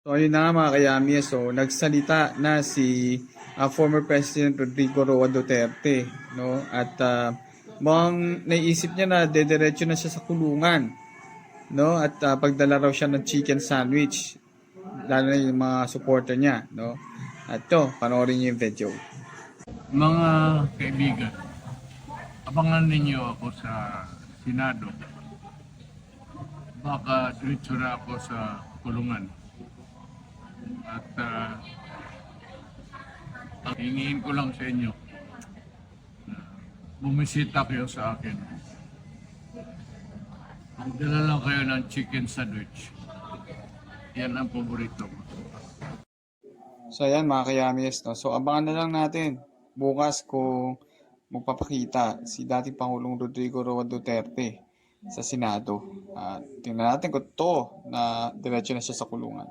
So ayun na nga mga kayami, so nagsalita na si former President Rodrigo Roa Duterte, no? At mukhang naisip niya na dediretso na siya sa kulungan, no? At pagdala raw siya ng chicken sandwich, lalo na yung mga supporter niya, no? At to, panoorin niyo yung video. Mga kaibigan, abangan ninyo ako sa Senado. Baka diretso na ako sa kulungan. At hingiin ko lang sa inyo na bumisita kayo sa akin. Magdala lang kayo ng chicken sandwich. Yan ang paborito ko. So ayan mga kayamis, no? So abangan na lang natin bukas kung magpapakita si dating Pangulong Rodrigo Roa Duterte sa Senado. Tingnan natin kung to na diretso na siya sa kulungan.